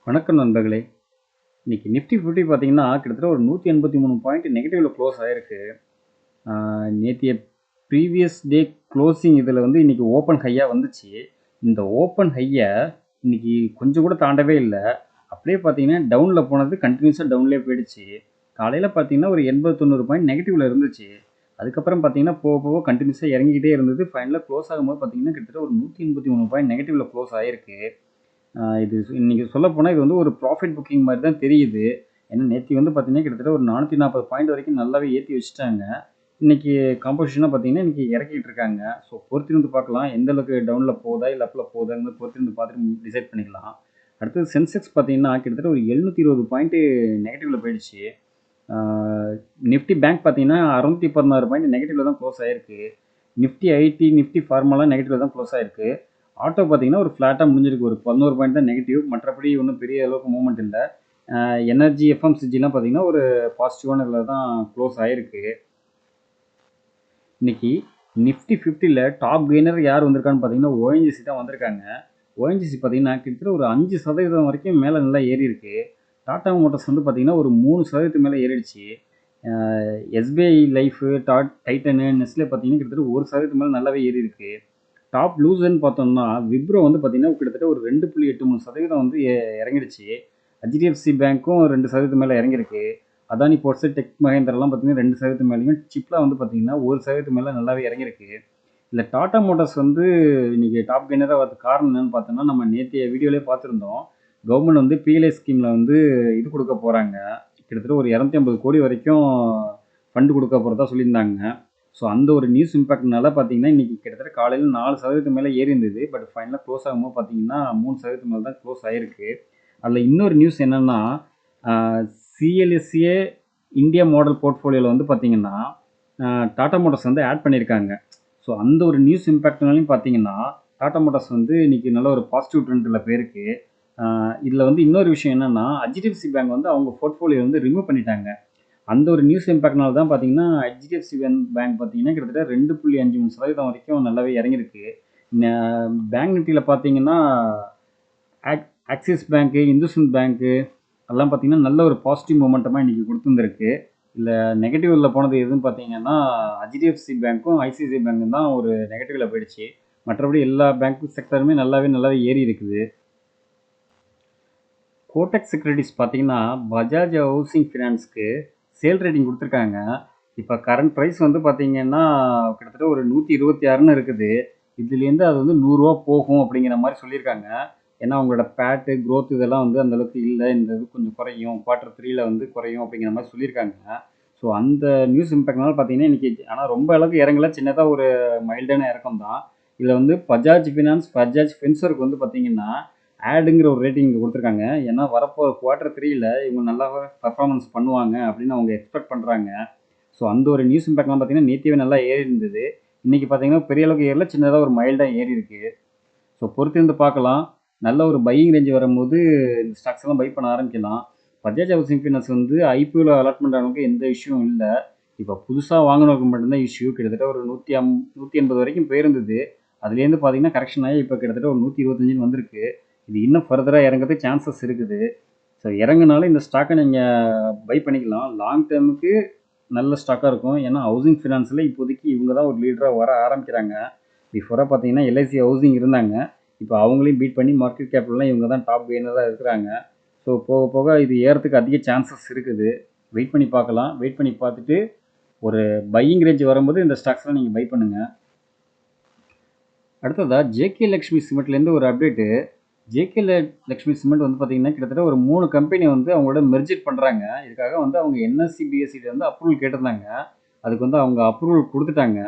வணக்கம் நண்பர்களே. இன்னைக்கு நிஃப்டி 50 பார்த்தீங்கன்னா, கிட்டத்தட்ட ஒரு 183 பாயிண்ட் நெகட்டிவ்ல க்ளோஸ் ஆயிருக்கு. நேத்திய ப்ரீவியஸ் டே க்ளோசிங் இதில வந்து இன்னைக்கு ஓப்பன் ஹையா வந்துச்சு. இந்த ஓப்பன் ஹைய இன்னைக்கு கொஞ்சம் கூட தாண்டவே இல்ல. அப்படியே பார்த்தீங்கன்னா, டவுன்ல போனது கன்டினியூஸா டவுன்லயே போயிடுச்சு. காலையில பார்த்தீங்கன்னா, ஒரு 80, 90 பாயிண்ட் நெகட்டிவ்ல இருந்துச்சு. அதுக்கப்புறம் பார்த்தீங்கன்னா, போக போக கன்டினியூஸா இறங்கிக்கிட்டே இருந்தது. ஃபைனலா க்ளோஸ் ஆகும்போது பார்த்தீங்கன்னா, கிட்டத்தட்ட ஒரு 183 பாயிண்ட் நெகட்டிவ்ல க்ளோஸ் ஆயிருக்கு. இது இன்னைக்கு சொல்லப்போனா இது வந்து ஒரு ப்ராஃபிட் புக்கிங் மாரி தான் தெரியுது. ஏன்னா நேத்தி வந்து பார்த்தீங்கன்னா, கிட்டத்தட்ட ஒரு 440 பாயிண்ட் வரைக்கும் நல்லாவே ஏத்தி வச்சுட்டாங்க. இன்னைக்கு காம்போசிஷனா பார்த்தீங்கன்னா, இன்னைக்கு இறக்கிட்டு இருக்காங்க. ஸோ பொறுத்திருந்து பார்க்கலாம். எந்த அளவுக்கு டவுன்ல போகுதா, இல்ல அப்ல போகுதாங்கிறத பொறுத்திருந்து பார்த்துட்டு டிசைட் பண்ணிக்கலாம். அடுத்தது சென்செக்ஸ் பார்த்தீங்கன்னா, கிட்டத்தட்ட ஒரு 720 பாயிண்ட் நெகட்டிவ்ல போயிடுச்சு. நிஃப்டி பேங்க் பார்த்தீங்கன்னா, 616 பாயிண்ட் நெகட்டிவ்ல தான் க்ளோஸ் ஆயிருக்கு. நிஃப்டி ஐடி, நிஃப்டி ஃபார்மாலாம் நெகட்டிவ்ல தான் க்ளோஸ் ஆயிருக்கு. ஆட்டோ பார்த்தீங்கன்னா, ஒரு ஃப்ளாட்டா முடிஞ்சிருக்கு. ஒரு 11 பாயிண்ட் தான் நெகட்டிவ். மற்றபடி ஒண்ணும் பெரிய அளவுக்கு மூவ்மெண்ட் இல்ல. எனர்ஜி, எஃப்எம்சிஜிலாம் பார்த்தீங்கன்னா, ஒரு பாசிட்டிவான இதில தான் க்ளோஸ் ஆயிருக்கு. இன்னைக்கு நிஃப்டி 50ல டாப் கெய்னர் யார் வந்திருக்கான்னு பார்த்தீங்கன்னா, ஓஎன்ஜிசி தான் வந்திருக்காங்க. ஓஎன்ஜிசி பார்த்தீங்கன்னா, கிட்டத்தட்ட ஒரு 5% வரைக்கும் மேல நல்லா ஏறியிருக்கு. டாடா மோட்டார்ஸ் வந்து பார்த்தீங்கன்னா, ஒரு 3% மேல ஏறிடுச்சு. எஸ்பிஐ லைஃப், டைட்டனு, நெஸ்லே பார்த்தீங்கன்னா, கிட்டத்தட்ட 1% மேல நல்லாவே ஏறியிருக்கு. டாப் லூசர்ன்னு பார்த்தோம்னா, விப்ரோ வந்து பார்த்தீங்கன்னா, கிட்டத்தட்ட ஒரு 2.83% வந்து இறங்கிடுச்சு. ஹெச்டிஎஃப்சி பேங்க்கும் 2% மேல இறங்கியிருக்கு. அதானி போர்ட்ஸ், டெக் மஹேந்திராலாம் பார்த்தீங்கன்னா 2% மேலயும், சிப்லா வந்து பார்த்தீங்கன்னா 1% மேல நல்லாவே இறங்கியிருக்கு. இல்ல டாடா மோட்டார்ஸ் வந்து இன்னைக்கு டாப் கெய்னரா வரதுக்கு காரணம் என்னன்னு பார்த்தோம்னா, நம்ம நேத்தைய வீடியோலயே பார்த்துருந்தோம். கவர்மெண்ட் வந்து பிஎல்ஐ ஸ்கீம்ல வந்து இது கொடுக்க போறாங்க. கிட்டத்தட்ட ஒரு 250 கோடி வரைக்கும் ஃபண்ட் கொடுக்க போறதா சொல்லியிருந்தாங்க. ஸோ அந்த ஒரு நியூஸ் இம்பாக்ட்னால பார்த்தீங்கன்னா, இன்னைக்கு கிட்டத்தட்ட காலையில 4% மேல ஏறி இருந்தது. பட் ஃபைனலா க்ளோஸ் ஆகும்போது பார்த்தீங்கன்னா, 3% மேல தான் க்ளோஸ் ஆயிருக்கு. அதில இன்னொரு நியூஸ் என்னன்னா, அ சிஎல்எஸ்ஏ இந்தியா மாடல் போர்ட்ஃபோலியோல வந்து பார்த்தீங்கன்னா, டாடா மோட்டார்ஸ் வந்து ஆட் பண்ணியிருக்காங்க. ஸோ அந்த ஒரு நியூஸ் இம்பாக்ட்னாலயும் பார்த்தீங்கன்னா, டாடா மோட்டார்ஸ் வந்து இன்னைக்கு நல்ல ஒரு பாசிட்டிவ் ட்ரெண்ட்ல போயிருக்கு. இதில வந்து இன்னொரு விஷயம் என்னன்னா, ஹெச்டிஎஃப்சி பேங்க் வந்து அவங்க போர்ட்ஃபோலியோ வந்து ரிமூவ் பண்ணிட்டாங்க. அந்த ஒரு நியூஸ் இம்பாக்ட்னால தான் பார்த்தீங்கன்னா, ஹெச்டிஎஃப்சி பேங்க் பார்த்தீங்கன்னா, கிட்டத்தட்ட 2.53% வரைக்கும் நல்லாவே இறங்கியிருக்கு. ந பேங்க் நிஃப்டில பார்த்தீங்கன்னா, ஆக்சிஸ் பேங்க்கு, இந்துஸ்இண்ட் பேங்க்கு அதெல்லாம் பார்த்தீங்கன்னா, நல்ல ஒரு பாசிட்டிவ் மொமெண்டமா இன்னைக்கு குடுத்துருந்திருக்கு. இதுல நெகட்டிவ்ல போனது எதுன்னு பார்த்தீங்கன்னா, ஹெச்டிஎஃப்சி பேங்க்கும், ஐசிஐசிஐ பேங்க்கும் தான் ஒரு நெகட்டிவ்ல போயிடுச்சு. மற்றபடி எல்லா பேங்க் செக்டாருமே நல்லாவே ஏறி இருக்குது. கோடக் செக்யூரிட்டீஸ் பார்த்தீங்கன்னா, பஜாஜ் ஹவுசிங் ஃபினான்ஸ்க்கு சேல் ரேட்டிங் குடுத்துருக்காங்க. இப்ப கரண்ட் பிரைஸ் வந்து பார்த்தீங்கன்னா, கிட்டத்தட்ட ஒரு 126ன்னு இருக்குது. இதுலேருந்து அது வந்து ரூ. 100 போகும் அப்படிங்கிற மாரி சொல்லியிருக்காங்க. ஏன்னா, அவங்களோட பேட், குரோத் இதெல்லாம் வந்து அந்த அளவுக்கு இல்ல. இந்த இது கொஞ்சம் குறையும். குவார்ட்டர் 3ல வந்து குறையும் அப்படிங்கிற மாரி சொல்லியிருக்காங்க. ஸோ அந்த நியூஸ் இம்பாக்ட்னால பார்த்தீங்கன்னா, இன்னைக்கு ஆனா ரொம்ப அளவுக்கு இறங்கல. சின்னதா ஒரு மைல்டான இறக்கம் தான். இதுல வந்து பஜாஜ் ஃபினான்ஸ், பஜாஜ் ஃபின்சர்வ்க்கு வந்து பார்த்தீங்கன்னா, ஆடுங்கிற ஒரு ரேட்டிங் குடுத்துருக்காங்க. ஏன்னா வரப்போற குவார்ட்டர் 3ல இவங்க நல்லாவே பெர்ஃபார்மன்ஸ் பண்ணுவாங்க அப்படின்னு அவங்க எக்ஸ்பெக்ட் பண்றாங்க. ஸோ அந்த ஒரு நியூஸ் இம்பாக்ட்லாம் பார்த்தீங்கன்னா, நேத்தியே நல்லா ஏறி இருந்தது. இன்னைக்கு பார்த்தீங்கன்னா, பெரிய அளவுக்கு ஏறல. சின்னதா ஒரு மைல்டா ஏறி இருக்கு. ஸோ பொறுத்திருந்து பார்க்கலாம். நல்ல ஒரு பையிங் ரேஞ்ச் வரும்போது இந்த ஸ்டாக்ஸ் எல்லாம் பை பண்ண ஆரம்பிக்கலாம். பஜாஜ் ஹவுசிங் ஃபைனான்ஸ் வந்து ஐபிஓல அலாட்மெண்ட் ஆனவங்க எந்த இஷ்யூவும் இல்ல. இப்போ புதுசா வாங்குனவங்களுக்கு மட்டும்தான் இஷ்யூ. கிட்டத்தட்ட ஒரு 180 வரைக்கும் போயிருந்தது. அதுலேருந்து பார்த்தீங்கன்னா, கரெக்ஷன் ஆகி இப்போ கிட்டத்தட்ட ஒரு 125ன்னு வந்திருக்கு. இது இன்னும் ஃபர்தரா இறங்கறதுக்கு சான்சஸ் இருக்குது. ஸோ இறங்குனாலும் இந்த ஸ்டாக்கை நீங்க பை பண்ணிக்கலாம். லாங் டேர்முக்கு நல்ல ஸ்டாக்கா இருக்கும். ஏன்னா ஹவுசிங் ஃபினான்ஸ்ல இப்போதைக்கு இவங்க தான் ஒரு லீடரா வர ஆரம்பிக்கிறாங்க. பிஃபோரா பார்த்தீங்கன்னா, எல்ஐசி ஹவுசிங் இருந்தாங்க. இப்போ அவங்களையும் பீட் பண்ணி மார்க்கெட் கேப்லலாம் இவங்க தான் டாப் கெய்னரா இருக்கிறாங்க. ஸோ போக போக இது ஏறதுக்கு அதிக சான்சஸ் இருக்குது. வெயிட் பண்ணி பார்க்கலாம். வெயிட் பண்ணி பார்த்துட்டு ஒரு பையிங் ரேஞ்ச் வரும்போது இந்த ஸ்டாக்ஸ்லாம் நீங்க பை பண்ணுங்க. அடுத்ததா ஜேகே லக்ஷ்மி சிமெண்ட்லேருந்து ஒரு அப்டேட்டு. ஜேகே லக்ஷ்மி சிமெண்ட் வந்து பார்த்தீங்கன்னா, கிட்டத்தட்ட ஒரு 3 கம்பெனி வந்து அவங்களோட மெர்ஜர் பண்றாங்க. இதுக்காக வந்து அவங்க என்எஸ்சி, பிஎஸ்சிட்ட வந்து அப்ரூவல் கேட்டிருந்தாங்க. அதுக்கு வந்து அவங்க அப்ரூவல் குடுத்துட்டாங்க.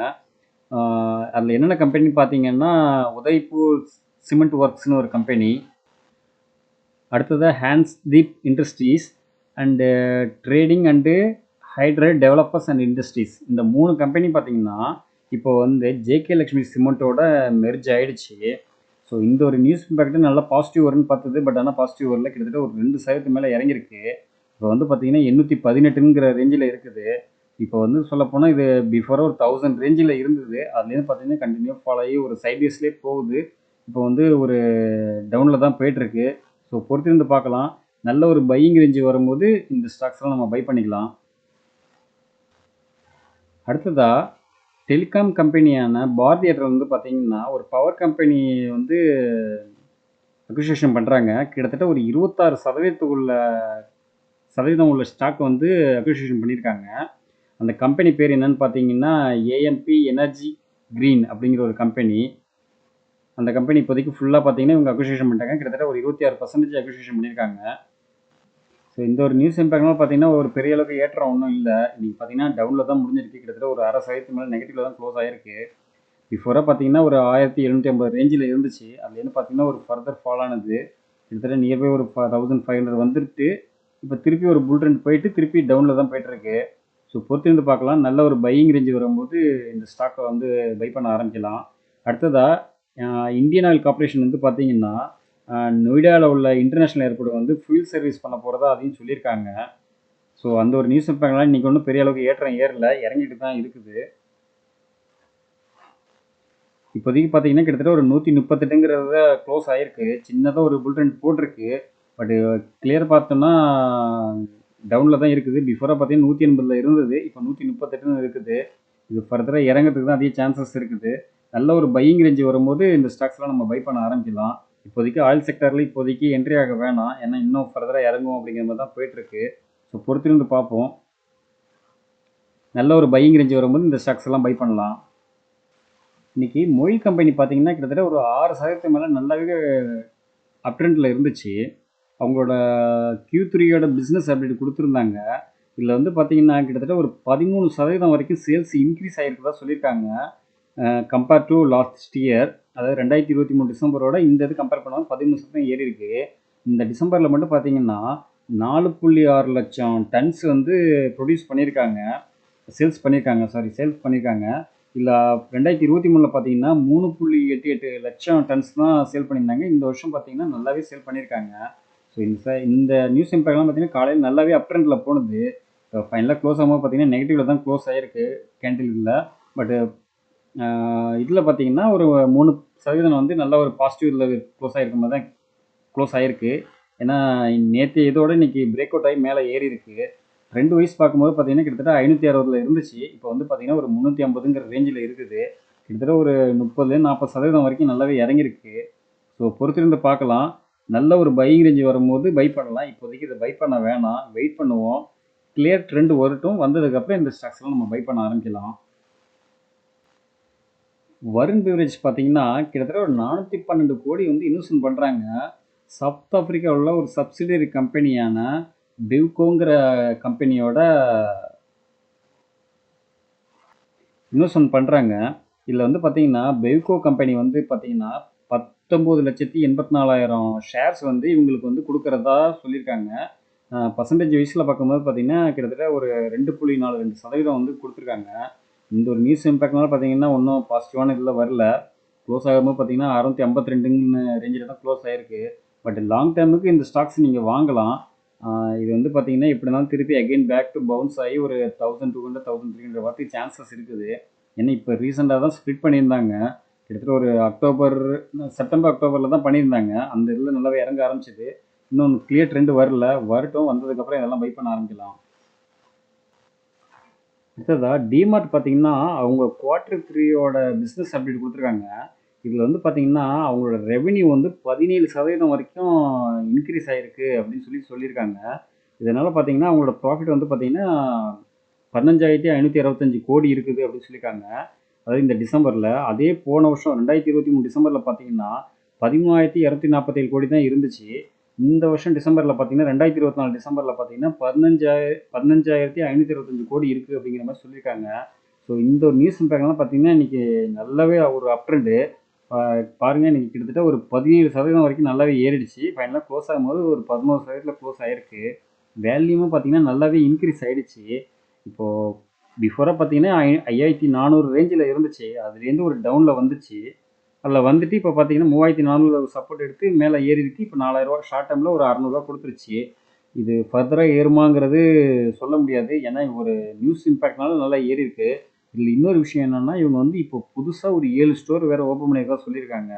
அதில என்னென்ன கம்பெனின்னு பார்த்தீங்கன்னா, உதய்பூர் சிமெண்ட் ஒர்க்ஸ்ன்னு ஒரு கம்பெனி. அடுத்ததா hands Deep industries and trading and hydride developers and industries. இந்த 3 கம்பெனி பார்த்தீங்கன்னா, இப்போ வந்து ஜேகே லக்ஷ்மி சிமெண்ட்டோட மெர்ஜ் ஆயிடுச்சு. ஸோ இந்த ஒரு நியூஸ் இம்பாக்ட் நல்லா பாசிட்டிவ் வரும்னு பார்த்தது. பட் ஆனா பாசிட்டிவ் வரல. கிட்டத்தட்ட ஒரு 2% மேல இறங்கியிருக்கு. இப்போ வந்து பார்த்தீங்கன்னா, 818ங்கிற ரேஞ்சில இருக்குது. இப்போ வந்து சொல்லப்போனா இது பிஃபோரா ஒரு 1000 ரேஞ்சில இருந்தது. அதுலேருந்து பார்த்தீங்கன்னா, கன்டினியூவா ஃபால் ஆகி ஒரு சைட்வேஸ்லயே போகுது. இப்போ வந்து ஒரு டவுன்ல தான் போயிட்டுருக்கு. ஸோ பொறுத்திருந்து பார்க்கலாம். நல்ல ஒரு பையிங் ரேஞ்சு வரும்போது இந்த ஸ்டாக்ஸ்லாம் நம்ம பை பண்ணிக்கலாம். அடுத்ததா டெலிகாம் கம்பெனியான பாரதி ஏர்டெல் வந்து பார்த்தீங்கன்னா ஒரு பவர் கம்பெனி வந்து அக்விசிஷன் பண்ணுறாங்க. கிட்டத்தட்ட ஒரு 26% உள்ள ஸ்டாக் வந்து அக்விசிஷன் பண்ணியிருக்காங்க. அந்த கம்பெனி பேர் என்னன்னு பார்த்தீங்கன்னா ஏஎம்பி எனர்ஜி கிரீன் அப்படிங்கிற ஒரு கம்பெனி. அந்த கம்பெனி இப்போதைக்கு ஃபுல்லாக பார்த்தீங்கன்னா இவங்க அக்விசிஷன் பண்ணிட்டாங்க. கிட்டத்தட்ட ஒரு 26% அக்விசிஷன் பண்ணியிருக்காங்க. ஸோ இந்த ஒரு நியூஸ் இம்பேக்ட்னால பார்த்தீங்கன்னா ஒரு பெரிய அளவுக்கு ஏற்றம் ஒன்றும் இல்லை. இன்றைக்கி பார்த்தீங்கன்னா டவுனில் தான் முடிஞ்சிருக்கு. கிட்டத்தட்ட ஒரு 1/2% மேலே நெகட்டிவில் தான் க்ளோஸ் ஆகிருக்கு. பிஃபோராக பார்த்தீங்கன்னா ஒரு 1750 ரேஞ்சில் இருந்துச்சு. அதுலேருந்து பார்த்தீங்கன்னா ஒரு ஃபர்தர் ஃபால் ஆனது. கிட்டத்தட்ட நியர்பை ஒரு 1500 வந்துட்டு இப்போ திருப்பி ஒரு புல் ட்ரெண்ட் போயிட்டு திருப்பி டவுனில் தான் போயிட்டுருக்கு. ஸோ பொறுத்திருந்து பார்க்கலாம். நல்ல ஒரு பையிங் ரேஞ்சு வரும்போது இந்த ஸ்டாக்கை வந்து பை பண்ண ஆரம்பிக்கலாம். அடுத்ததாக இந்தியன் ஆயில் கார்ப்பரேஷன் வந்து பார்த்தீங்கன்னா நொய்டாவில் உள்ள இன்டர்நேஷ்னல் ஏர்போர்ட் வந்து ஃபியூல் சர்வீஸ் பண்ண போகிறதா அதையும் சொல்லியிருக்காங்க. ஸோ அந்த ஒரு நியூஸ் இம்பாக்ட்னால இன்றைக்கி ஒன்றும் பெரிய அளவுக்கு ஏற்றம் ஏறல, இறங்கிட்டு தான் இருக்குது. இப்போதைக்கு பார்த்தீங்கன்னா கிட்டத்தட்ட ஒரு 138ங்கிறத க்ளோஸ் ஆகிருக்கு. சின்னதாக ஒரு புல் ட்ரெண்ட் போட்டிருக்கு. பட்டு கிளியர் பார்த்தோம்னா டவுனில் தான் இருக்குது. பிஃபோராக பார்த்தீங்கன்னா 180 இருந்தது. இப்போ 138 இருக்குது. இது ஃபர்தராக இறங்கிறதுக்கு தான் அதிக சான்சஸ் இருக்குது. நல்ல ஒரு பையிங் ரேஞ்சு வரும்போது இந்த ஸ்டாக்ஸ்லாம் நம்ம பை பண்ண ஆரம்பிக்கலாம். இப்போதைக்கு ஆயில் செக்டரில் இப்போதைக்கு என்ட்ரி ஆக வேணாம். ஏன்னா இன்னும் ஃபர்தராக இறங்கும் அப்படிங்கிற மாதிரி தான் போயிட்டுருக்கு. ஸோ பொறுத்திருந்து பார்ப்போம். நல்ல ஒரு பையிங் ரேஞ்சு வரும்போது இந்த ஸ்டாக்ஸ் எல்லாம் பை பண்ணலாம். இன்றைக்கி மொயில் கம்பெனி பார்த்தீங்கன்னா கிட்டத்தட்ட ஒரு 6% மேலே நல்லாவே அப்ட்ரெண்டில் இருந்துச்சு. அவங்களோட Q3யோட பிஸ்னஸ் அப்டேட் கொடுத்துருந்தாங்க. இதில் வந்து பார்த்தீங்கன்னா கிட்டத்தட்ட ஒரு 13% வரைக்கும் சேல்ஸ் இன்க்ரீஸ் ஆகிருக்கிறதா சொல்லியிருக்காங்க. கம்பேர் டு லாஸ்ட் இயர், அதாவது 2023 டிசம்பரோட இந்த இது கம்பேர் பண்ணும்போது 13% ஏறி இருக்கு. இந்த டிசம்பரில் மட்டும் பார்த்தீங்கன்னா 4.6 லட்சம் டன்ஸ் வந்து ப்ரொடியூஸ் பண்ணியிருக்காங்க. சேல்ஸ் பண்ணியிருக்காங்க. இல்லை 2023 பார்த்தீங்கன்னா 3.88 லட்சம் டன்ஸ் தான் சேல் பண்ணியிருந்தாங்க. இந்த வருஷம் பார்த்தீங்கன்னா நல்லாவே சேல் பண்ணியிருக்காங்க. ஸோ இந்த நியூஸ் இம்பேக்ட்லாம் பார்த்தீங்கன்னா காலையில் நல்லாவே அப் ட்ரெண்டில் போனது. ஃபைனலாக க்ளோஸ் ஆகும்போது பார்த்தீங்கன்னா நெகட்டிவில் தான் க்ளோஸ் ஆகிருக்கு கேண்டில். பட்டு இதில் பார்த்தீங்கன்னா ஒரு 3% வந்து நல்ல ஒரு பாசிட்டிவ் இதில் க்ளோஸ் ஆகிருக்கும் போது தான் க்ளோஸ் ஆகிருக்கு. ஏன்னா நேற்று இதோட இன்றைக்கி பிரேக் அவுட் ஆகி மேலே ஏறி இருக்குது. 2 வைஸ் பார்க்கும்போது பார்த்தீங்கன்னா கிட்டத்தட்ட 560 இருந்துச்சு. இப்போ வந்து பார்த்தீங்கன்னா ஒரு 350ங்கிற ரேஞ்சில் இருக்குது. கிட்டத்தட்ட ஒரு 30-40% வரைக்கும் நல்லாவே இறங்கிருக்கு. ஸோ பொறுத்திருந்து பார்க்கலாம். நல்ல ஒரு பையிங் ரேஞ்சு வரும்போது பை பண்ணலாம். இப்போதைக்கு இதை பை பண்ண வேணாம், வெயிட் பண்ணுவோம். கிளியர் ட்ரெண்ட் வரட்டும். வந்ததுக்கப்புறம் இந்த ஸ்டாக்ஸ்லாம் நம்ம பை பண்ண ஆரம்பிக்கலாம். வருண் பிவரேஜ் பார்த்தீங்கன்னா கிட்டத்தட்ட ஒரு 412 கோடி வந்து இன்வெஸ்ட்மெண்ட் பண்ணுறாங்க. சவுத் ஆஃப்ரிக்காவில் உள்ள ஒரு சப்சிடரி கம்பெனியான பெவ்கோங்கிற கம்பெனியோட இன்வெஸ்ட்மெண்ட் பண்ணுறாங்க. இதில் வந்து பார்த்தீங்கன்னா பெவ்கோ கம்பெனி வந்து பார்த்தீங்கன்னா 19,84,000 ஷேர்ஸ் வந்து இவங்களுக்கு வந்து கொடுக்குறதா சொல்லியிருக்காங்க. பர்சன்டேஜ் வைஸில் பார்க்கும்போது பார்த்தீங்கன்னா கிட்டத்தட்ட ஒரு 2.42% வந்து கொடுத்துருக்காங்க. இந்த ஒரு நியூஸ் இம்பேக்ட்னால பார்த்தீங்கன்னா ஒன்றும் பாசிட்டிவான இதில் வரல. க்ளோஸ் ஆகும்போது பார்த்தீங்கன்னா 652ன்னு ரேஞ்சில் தான் க்ளோஸ் ஆகிருக்கு. பட் லாங் டேர்முக்கு இந்த ஸ்டாக்ஸ் நீங்கள் வாங்கலாம். இது வந்து பார்த்தீங்கன்னா எப்படி இருந்தாலும் திருப்பி அகெயின் பேக் டு பவுன்ஸ் ஆகி ஒரு 1200 1300 வரத்துக்கு சான்சஸ் இருக்குது. ஏன்னா இப்போ ரீசெண்டாக தான் ஸ்ப்ளிட் பண்ணியிருந்தாங்க. கிட்டத்தட்ட ஒரு செப்டம்பர் அக்டோபரில் தான் பண்ணியிருந்தாங்க. அந்த இதில் நல்லாவே இறங்க ஆரம்பிச்சிது. இன்னும் கிளியர் ட்ரெண்ட் வரட்டும். வந்ததுக்கப்புறம் இதெல்லாம் பை பண்ண ஆரம்பிக்கலாம். அடுத்ததா டிமார்ட் பார்த்தீங்கன்னா அவங்க Q3யோட பிஸ்னஸ் அப்டேட் கொடுத்துருக்காங்க. இதில் வந்து பார்த்தீங்கன்னா அவங்களோட ரெவென்யூ வந்து 17% வரைக்கும் இன்க்ரீஸ் ஆகிருக்கு அப்படின்னு சொல்லியிருக்காங்க. இதனால் பார்த்தீங்கன்னா அவங்களோட ப்ராஃபிட் வந்து பார்த்தீங்கன்னா 15,565 கோடி இருக்குது அப்படின்னு சொல்லியிருக்காங்க. அதாவது இந்த டிசம்பரில். அதே போன வருஷம் 2023 டிசம்பரில் பார்த்தீங்கன்னா 13,247 கோடி தான் இருந்துச்சு. இந்த வருஷம் டிசம்பரில் பார்த்தீங்கன்னா 2024 டிசம்பரில் பார்த்தீங்கன்னா 15,525 கோடி இருக்குது அப்படிங்கிற மாதிரி சொல்லியிருக்காங்க. ஸோ இந்த ஒரு நியூஸ் இம்பேக்ட்லாம் பார்த்தீங்கன்னா இன்றைக்கி நல்லாவே ஒரு அப் ட்ரெண்டு பாருங்கள். இன்றைக்கி கிட்டத்தட்ட ஒரு 17% வரைக்கும் நல்லாவே ஏறிடுச்சு. ஃபைனலாக க்ளோஸ் ஆகும்போது ஒரு 11% க்ளோஸ் ஆகிருக்கு. வேல்யூமும் பார்த்தீங்கன்னா நல்லாவே இன்க்ரீஸ் ஆகிடுச்சு. இப்போது பிஃபோராக பார்த்தீங்கன்னா 5,400 ரேஞ்சில் இருந்துச்சு. அதுலேருந்து ஒரு டவுனில் வந்துச்சு. அதில் வந்துட்டு இப்போ பார்த்தீங்கன்னா 3,400 சப்போர்ட் எடுத்து மேலே ஏறி இருக்குது. இப்போ 4,000 ஷார்ட் டேர்மில் ஒரு 600 கொடுத்துருச்சு. இது ஃபர்தராக ஏறுமாங்கிறது சொல்ல முடியாது. ஏன்னா ஒரு நியூஸ் இம்பேக்ட்னால நல்லா ஏறி இருக்குது. இதில் இன்னொரு விஷயம் என்னென்னா இவங்க வந்து இப்போ புதுசாக ஒரு 7 ஸ்டோர் வேறு ஓப்பன் பண்ணியிருக்கா சொல்லியிருக்காங்க.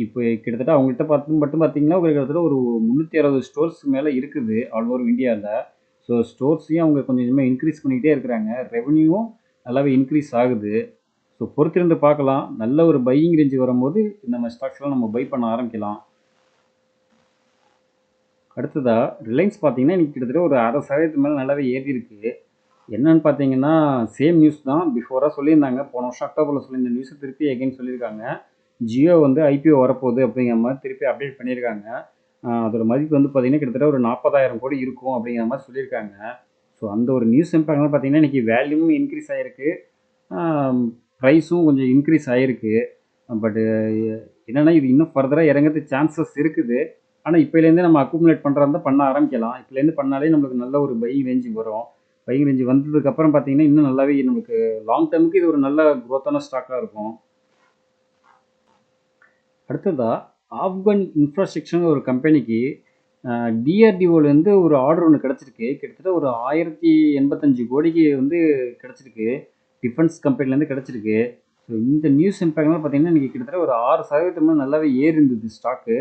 இப்போ கிட்டத்தட்ட அவங்கள்ட்ட பார்த்து மட்டும் பார்த்தீங்கன்னா ஒரு கிட்டத்தட்ட ஒரு 360 ஸ்டோர்ஸ் மேலே இருக்குது ஆல் ஓவர் இந்தியாவில். ஸோ ஸ்டோர்ஸையும் அவங்க கொஞ்சம் கொஞ்சமாக இன்க்ரீஸ் பண்ணிக்கிட்டே இருக்கிறாங்க. ரெவன்யூவும் நல்லாவே இன்க்ரீஸ் ஆகுது. ஸோ பொறுத்திருந்து பார்க்கலாம். நல்ல ஒரு பையிங் ரேஞ்ச் வரும்போது இந்த மாதிரி ஸ்டாக்ஸ்லாம் நம்ம பை பண்ண ஆரம்பிக்கலாம். அடுத்ததாக ரிலையன்ஸ் பார்த்தீங்கன்னா இன்றைக்கி கிட்டத்தட்ட ஒரு 0.5% மேலே நல்லாவே ஏறி இருக்குது. என்னன்னு பார்த்தீங்கன்னா சேம் நியூஸ் தான் பிஃபோராக சொல்லியிருந்தாங்க. போன வருஷம் அக்டோபரில் சொல்லியிருந்த நியூஸை திருப்பி எகைன் சொல்லியிருக்காங்க. ஜியோ வந்து ஐபிஓ வரப்போகுது அப்படிங்கிற மாதிரி திருப்பி அப்டேட் பண்ணியிருக்காங்க. அதோட மதிப்பு வந்து பார்த்தீங்கன்னா கிட்டத்தட்ட ஒரு 40,000 கோடி இருக்கும் அப்படிங்கிற மாதிரி சொல்லியிருக்காங்க. ஸோ அந்த ஒரு நியூஸ் இம்பாக்ட்லாம் பார்த்தீங்கன்னா இன்றைக்கி வேல்யூவும் இன்க்ரீஸ் ஆகிருக்கு, ப்ரைஸும் கொஞ்சம் இன்க்ரீஸ் ஆகிருக்கு. பட்டு என்னென்னா இது இன்னும் ஃபர்தராக இறங்கிறதுக்கு சான்சஸ் இருக்குது. ஆனால் இப்போலேருந்தே நம்ம அக்குமுலேட் பண்ணுறதா இருந்தால் பண்ண ஆரம்பிக்கலாம். இப்போலேருந்து பண்ணாலே நம்மளுக்கு நல்ல ஒரு பையிங் ரேஞ்சு வரும். பையிங் ரேஞ்சு வந்ததுக்கப்புறம் பார்த்தீங்கன்னா இன்னும் நல்லாவே நமக்கு லாங் டேர்முக்கு இது ஒரு நல்ல க்ரோத்தான ஸ்டாக்காக இருக்கும். அடுத்ததாக ஆப்கன் இன்ஃப்ராஸ்ட்ரக்சர்னு ஒரு கம்பெனிக்கு டிஆர்டிஓலேருந்து ஒரு ஆர்டர் ஒன்று கிடச்சிருக்கு. கிட்டத்தட்ட ஒரு 1085 கோடிக்கு வந்து கிடச்சிருக்கு. டிஃபென்ஸ் கம்பெனிலேருந்து கிடச்சிருக்கு. ஸோ இந்த நியூஸ் இம்பேக்ட்லாம் பார்த்தீங்கன்னா இன்றைக்கி கிட்டத்தட்ட ஒரு 6% நல்லாவே ஏறி இருந்தது ஸ்டாக்கு.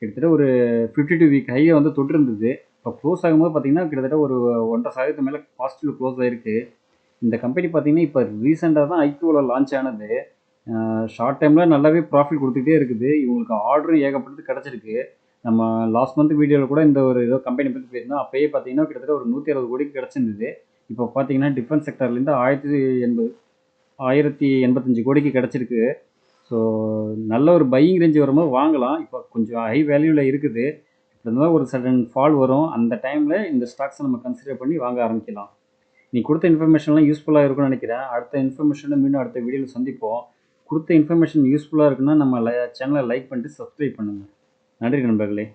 கிட்டத்தட்ட ஒரு 52 வீக் ஹையை வந்து தொட்டிருந்தது. இப்போ க்ளோஸ் ஆகும்போது பார்த்தீங்கன்னா கிட்டத்தட்ட ஒரு 1.5% மேலே பாசிட்டிவ் க்ளோஸ் ஆகிருக்கு. இந்த கம்பெனி பார்த்தீங்கன்னா இப்போ ரீசெண்டாக தான் ஐபிஓவில் லான்ச் ஆனது. ஷார்ட் டைமில் நல்லாவே ப்ராஃபிட் கொடுத்துட்டே இருக்குது. இவங்களுக்கு ஆர்டரும் ஏகப்பட்டது கிடச்சிருக்கு. நம்ம லாஸ்ட் மந்த் வீடியோவில் கூட இந்த ஒரு ஏதோ கம்பெனி பற்றி பேசினோம். அப்போயே பார்த்தீங்கன்னா கிட்டத்தட்ட ஒரு 160 கோடிக்கு கிடச்சிருந்தது. இப்போ பார்த்தீங்கன்னா டிஃபென்ஸ் செக்டர்லேருந்து 1085 கோடிக்கு கிடச்சிருக்கு. ஸோ நல்ல ஒரு பையிங் ரேஞ்சு வரும்போது வாங்கலாம். இப்போ கொஞ்சம் ஹை வேல்யூவில் இருக்குது. இருந்தாலும் ஒரு சடன் ஃபால் வரும். அந்த டைமில் இந்த ஸ்டாக்ஸை நம்ம கன்சிடர் பண்ணி வாங்க ஆரம்பிக்கலாம். நீ கொடுத்த இன்ஃபர்மேஷன்லாம் யூஸ்ஃபுல்லாக இருக்கும்னு நினைக்கிறேன். அடுத்த இன்ஃபர்மேஷனை மீண்டும் அடுத்த வீடியோவில் சந்திப்போம். கொடுத்த இன்ஃபர்மேஷன் யூஸ்ஃபுல்லாக இருக்குன்னா நம்ம சேனலை லைக் பண்ணிட்டு சப்ஸ்கிரைப் பண்ணுங்கள். நன்றி நண்பர்களே.